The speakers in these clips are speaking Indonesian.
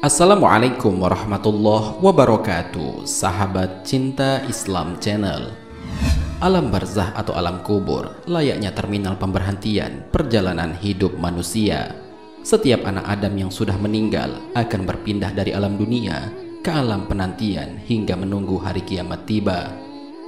Assalamualaikum warahmatullahi wabarakatuh, sahabat cinta Islam Channel. Alam barzah atau alam kubur layaknya terminal pemberhentian perjalanan hidup manusia. Setiap anak Adam yang sudah meninggal akan berpindah dari alam dunia ke alam penantian hingga menunggu hari kiamat tiba.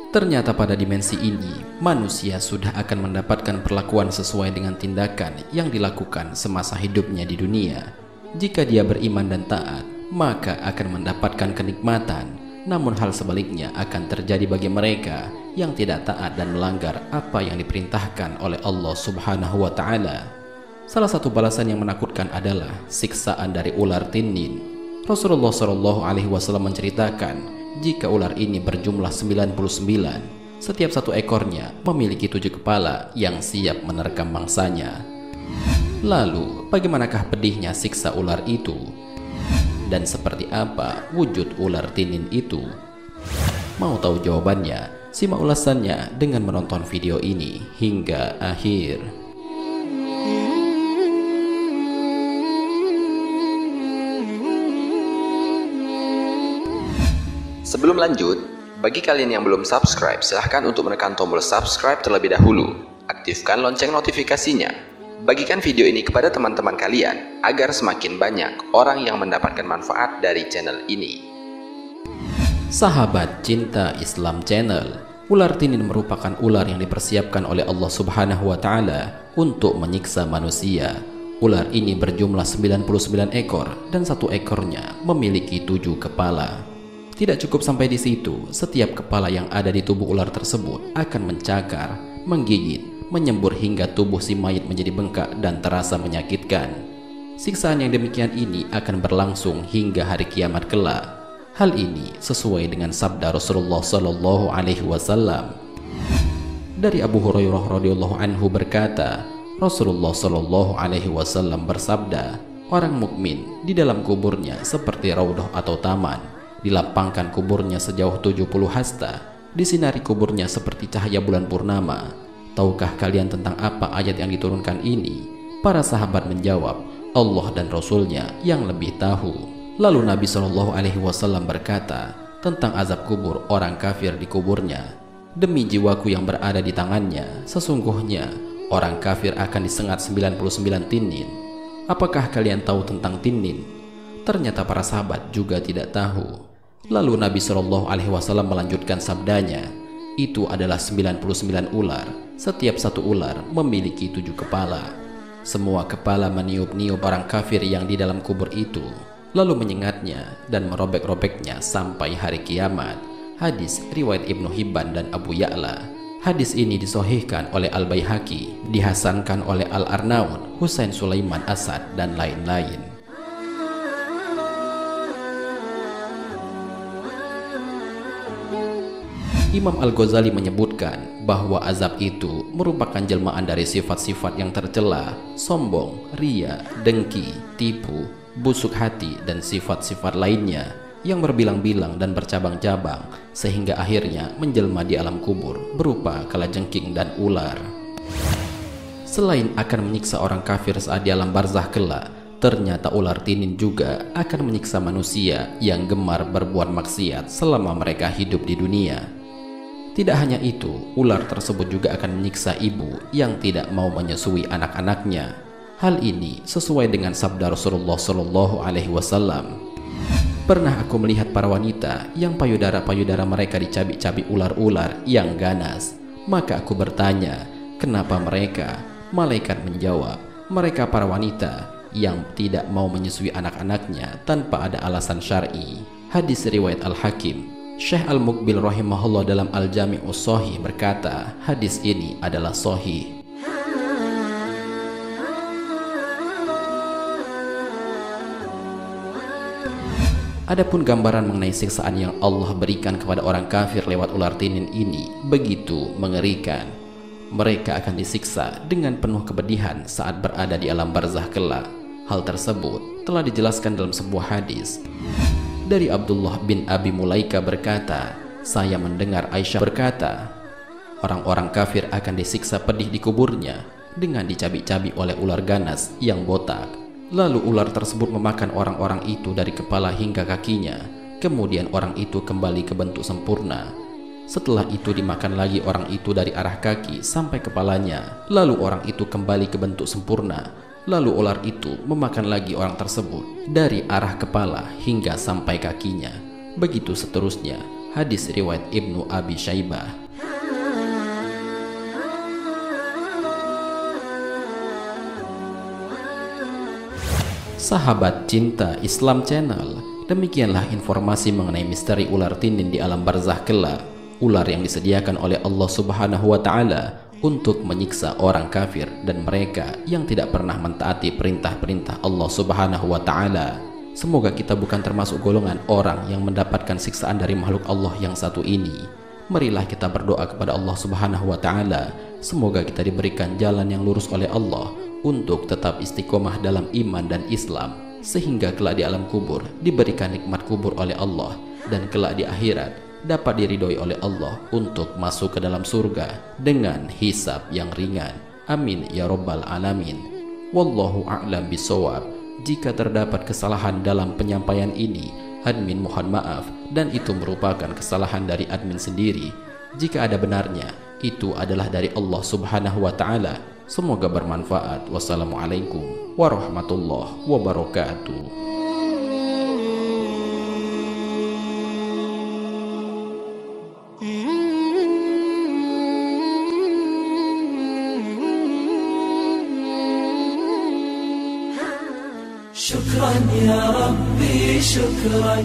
Ternyata pada dimensi ini, manusia sudah akan mendapatkan perlakuan sesuai dengan tindakan yang dilakukan semasa hidupnya di dunia. Jika dia beriman dan taat, maka akan mendapatkan kenikmatan. Namun hal sebaliknya akan terjadi bagi mereka yang tidak taat dan melanggar apa yang diperintahkan oleh Allah Subhanahu wa Ta'ala. Salah satu balasan yang menakutkan adalah siksaan dari ular tinnin. Rasulullah SAW menceritakan, jika ular ini berjumlah 99, setiap satu ekornya memiliki 7 kepala yang siap menerkam mangsanya. Lalu, bagaimanakah pedihnya siksa ular itu? Dan seperti apa wujud ular tinnin itu? Mau tahu jawabannya? Simak ulasannya dengan menonton video ini hingga akhir. Sebelum lanjut, bagi kalian yang belum subscribe, silahkan untuk menekan tombol subscribe terlebih dahulu. Aktifkan lonceng notifikasinya. Bagikan video ini kepada teman-teman kalian, agar semakin banyak orang yang mendapatkan manfaat dari channel ini. Sahabat cinta Islam Channel, ular tinnin merupakan ular yang dipersiapkan oleh Allah Subhanahu wa Ta'ala untuk menyiksa manusia. Ular ini berjumlah 99 ekor dan satu ekornya memiliki 7 kepala. Tidak cukup sampai di situ, setiap kepala yang ada di tubuh ular tersebut akan mencakar, menggigit, menyembur hingga tubuh si mayit menjadi bengkak dan terasa menyakitkan. Siksaan yang demikian ini akan berlangsung hingga hari kiamat kelak. Hal ini sesuai dengan sabda Rasulullah SAW. Dari Abu Hurairah radhiyallahu anhu berkata, Rasulullah SAW bersabda, orang mukmin di dalam kuburnya seperti raudhah atau taman. Dilapangkan kuburnya sejauh 70 hasta, disinari kuburnya seperti cahaya bulan purnama. Tahukah kalian tentang apa ayat yang diturunkan ini? Para sahabat menjawab, Allah dan Rasulnya yang lebih tahu. Lalu Nabi SAW berkata tentang azab kubur orang kafir di kuburnya, demi jiwaku yang berada di tangannya, sesungguhnya orang kafir akan disengat 99 tinnin. Apakah kalian tahu tentang tinnin? Ternyata para sahabat juga tidak tahu. Lalu Nabi SAW melanjutkan sabdanya, itu adalah 99 ular. Setiap satu ular memiliki 7 kepala. Semua kepala meniup-niup orang kafir yang di dalam kubur itu, lalu menyengatnya dan merobek-robeknya sampai hari kiamat. Hadis riwayat Ibnu Hibban dan Abu Ya'la. Hadis ini disahihkan oleh Al-Baihaqi, dihasankan oleh Al-Arnaud, Husain Sulaiman Asad, dan lain-lain. Imam Al-Ghazali menyebutkan bahwa azab itu merupakan jelmaan dari sifat-sifat yang tercela, sombong, ria, dengki, tipu, busuk hati, dan sifat-sifat lainnya yang berbilang-bilang dan bercabang-cabang, sehingga akhirnya menjelma di alam kubur berupa kalajengking dan ular. Selain akan menyiksa orang kafir saat di alam barzah kelak, ternyata ular tinnin juga akan menyiksa manusia yang gemar berbuat maksiat selama mereka hidup di dunia. Tidak hanya itu, ular tersebut juga akan menyiksa ibu yang tidak mau menyusui anak-anaknya. Hal ini sesuai dengan sabda Rasulullah SAW. Pernah aku melihat para wanita yang payudara-payudara mereka dicabik-cabik ular-ular yang ganas. Maka aku bertanya, kenapa mereka? Malaikat menjawab, mereka para wanita yang tidak mau menyusui anak-anaknya tanpa ada alasan syar'i. Hadis riwayat Al-Hakim. Syekh Al-Muqbil rahimahullah dalam Al-Jami'us Shahih berkata, hadis ini adalah sahih. Adapun gambaran mengenai siksaan yang Allah berikan kepada orang kafir lewat ular tinnin ini begitu mengerikan. Mereka akan disiksa dengan penuh kepedihan saat berada di alam barzah kelak. Hal tersebut telah dijelaskan dalam sebuah hadis. Dari Abdullah bin Abi Mulaika berkata, saya mendengar Aisyah berkata, orang-orang kafir akan disiksa pedih di kuburnya dengan dicabik-cabik oleh ular ganas yang botak. Lalu ular tersebut memakan orang-orang itu dari kepala hingga kakinya. Kemudian orang itu kembali ke bentuk sempurna. Setelah itu dimakan lagi orang itu dari arah kaki sampai kepalanya. Lalu orang itu kembali ke bentuk sempurna. Lalu ular itu memakan lagi orang tersebut dari arah kepala hingga sampai kakinya. Begitu seterusnya. Hadis riwayat Ibnu Abi Syaibah. Sahabat cinta Islam Channel, demikianlah informasi mengenai misteri ular tinin di alam barzah kelak. Ular yang disediakan oleh Allah Subhanahu wa Ta'ala untuk menyiksa orang kafir dan mereka yang tidak pernah mentaati perintah-perintah Allah Subhanahu wa Ta'ala. Semoga kita bukan termasuk golongan orang yang mendapatkan siksaan dari makhluk Allah yang satu ini. Marilah kita berdoa kepada Allah Subhanahu wa Ta'ala. Semoga kita diberikan jalan yang lurus oleh Allah untuk tetap istiqomah dalam iman dan Islam, sehingga kelak di alam kubur diberikan nikmat kubur oleh Allah, dan kelak di akhirat dapat diridhoi oleh Allah untuk masuk ke dalam surga dengan hisab yang ringan. Amin ya rabbal alamin. Wallahu a'lam bisawab. Jika terdapat kesalahan dalam penyampaian ini, admin mohon maaf, dan itu merupakan kesalahan dari admin sendiri. Jika ada benarnya, itu adalah dari Allah Subhanahu wa Ta'ala. Semoga bermanfaat. Wassalamualaikum warahmatullahi wabarakatuh. شكرا يا ربي شكرا